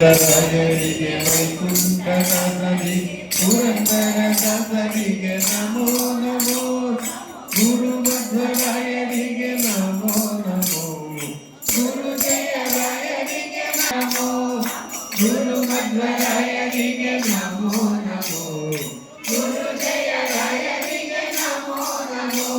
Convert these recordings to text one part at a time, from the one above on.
ರಾಯರಿಗೆ ವೈಕುಂಠ ದಾಸರಿ ಪುರಂದರ ದಾಸರಿಗೆ ನಮೋ ನಮೋ ಗುರು ಮಧ್ವರಾಯರಿಗೆ ನಮೋ ನಮೋ ಗುರು ಜಯರಾಯರಿಗೆ ನಮೋ ಗುರು ಮಧ್ವರಾಯರಿಗೆ ನಮೋ ನಮೋ ಗುರು ಜಯರಾಯರಿಗೆ ನಮೋ ನಮೋ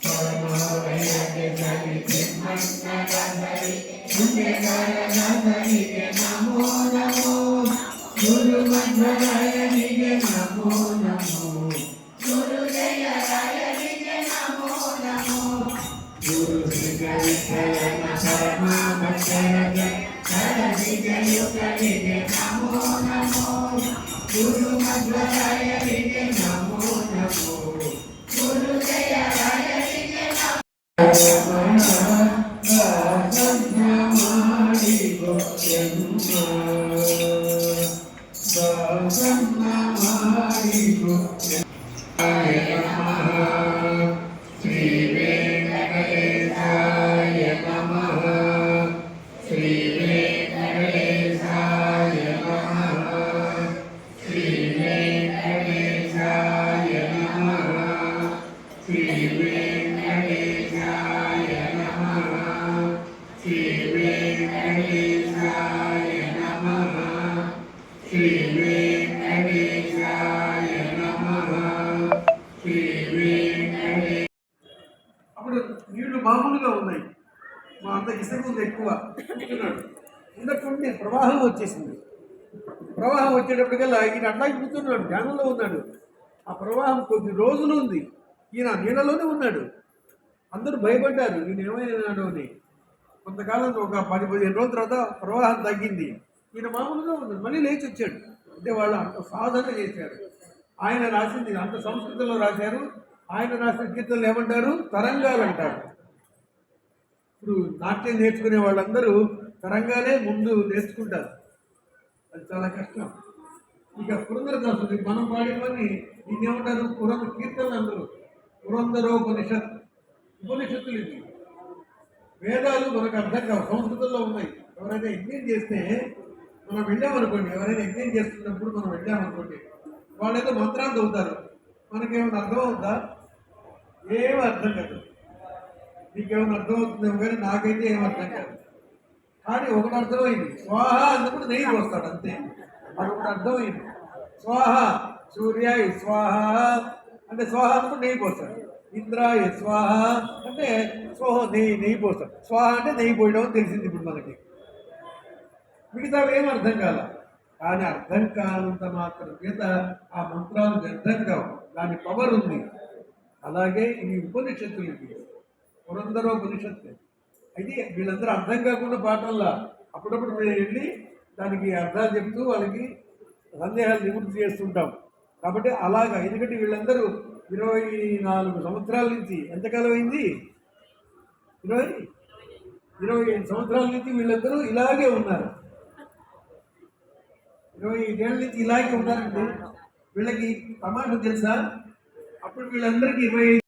ಪರಮಾವಯಗೆ ಸರಿ ಸಿಂಹನಾಥರಿ ಪುಣ್ಯಕಾರನಾಥರಿಗೆ ನಮೋ ನಮೋ ಗುರು ಮಧ್ವರಾಯರಿಗೆ ನಮೋ ನಮೋ ಗುರು ಜಯರಾಯರಿಗೆ ನಮೋ ನಮೋ ಗುರು ಶ್ರೀಕರಿಶರಣ ಶರಣ ಭಕ್ತರಗ ಸರದಿಗಯುಗಳಿಗೆ ನಮೋ ನಮೋ ಗುರು ಮಧ್ವರಾಯರಿಗೆ ನಮೋ ನಮೋ ಗುರು ಜಯರಾಯರಿಗೆ శ్రీ వెంకటేశాయ నమః శ్రీ వెంకటేశాయ నమః శ్రీ వెంకటేశాయ నమః శ్రీ వెంకటేశాయ నమః శ్రీ వెంకటేశాయ నమః శ్రీ వెంకటేశాయ నమః శ్రీ వెంకటేశాయ. అప్పుడు నీళ్లు మామూలుగా ఉన్నాయి, మా అంత ఇసుక ఉంది ఎక్కువ కూర్చున్నాడు. ఉన్నటువంటి ప్రవాహం వచ్చేసింది. ప్రవాహం వచ్చేటప్పటికల్లా ఈయన అట్లాగే కూర్చున్నాడు, ధ్యానంలో ఉన్నాడు. ఆ ప్రవాహం కొద్ది రోజులు ఉంది, ఈయన నీళ్ళలోనే ఉన్నాడు. అందరూ భయపడ్డారు ఈయన ఏమైనాడు అని. కొంతకాలం ఒక 10-15 రోజుల తర్వాత ప్రవాహం తగ్గింది. ఈయన మామూలుగా ఉన్నాడు, మళ్ళీ లేచి వచ్చాడు. అంటే వాళ్ళు అంత సాధన చేశారు. ఆయన రాసింది అంత సంస్కృతంలో రాశారు. ఆయన రాసిన కీర్తనలు ఏమంటారు? తరంగాలు అంటారు. ఇప్పుడు నాట్యం నేర్చుకునే వాళ్ళందరూ తరంగాలే ముందు నేర్చుకుంటారు, అది చాలా కష్టం. ఇక పురంధరదాసుడు మనం పాడినవన్నీ దీన్ని ఏమంటారు? కీర్తనలు అందరూ పురంధరోపనిషత్. ఉపనిషత్తులు ఇవి వేదాలు మనకు అర్థం కావు, సంస్కృతంలో ఉన్నాయి. ఎవరైనా యజ్ఞం చేస్తే మనం వెళ్ళామనుకోండి, ఎవరైనా యజ్ఞం చేస్తున్నప్పుడు మనం వెళ్ళామనుకోండి, వాళ్ళేదో మంత్రాలు చదువుతారు, మనకేమైనా అర్థం అవుతుందా? ఏమీ అర్థం కాదు. నీకేమైనా అర్థమవుతుందేమో కానీ నాకైతే ఏం అర్థం కాదు. కానీ ఒకటి అర్థమైంది, స్వాహ అన్నప్పుడు నెయ్యి పోస్తాడు అంతే, అదొకటి అర్థమైంది. స్వాహ సూర్యాయ స్వాహ అంటే స్వాహ అన్నప్పుడు నెయ్యి పోస్తాడు. ఇంద్రాయ స్వాహ అంటే స్వాహ నెయ్యి పోస్తాడు. స్వాహ అంటే నెయ్యి పోయడం అని తెలిసింది ఇప్పుడు మనకి. మిగతావి ఏం అర్థం కాల. కానీ అర్థం కానంత మాత్రం చేత ఆ మంత్రాలు అర్థం కావు, దాని పవర్ ఉంది. అలాగే ఈ ఉపనిషత్తులు, పురంధరోపనిషత్తు. అయితే వీళ్ళందరూ అర్థం కాకుండా పాటల్లా అప్పుడప్పుడు మేము వెళ్ళి దానికి అర్థాలు చెప్తూ వాళ్ళకి సందేహాలు నివృత్తి చేస్తుంటాం. కాబట్టి అలాగా, ఎందుకంటే వీళ్ళందరూ 24 సంవత్సరాల నుంచి, ఎంతకాలం అయింది? 25 సంవత్సరాల నుంచి వీళ్ళందరూ ఇలాగే ఉన్నారు. 25 ఏళ్ళ నుంచి ఇలాగే ఉన్నారంటే వీళ్ళకి తమాషా తెలుసా? అప్పుడు వీళ్ళందరికీ 25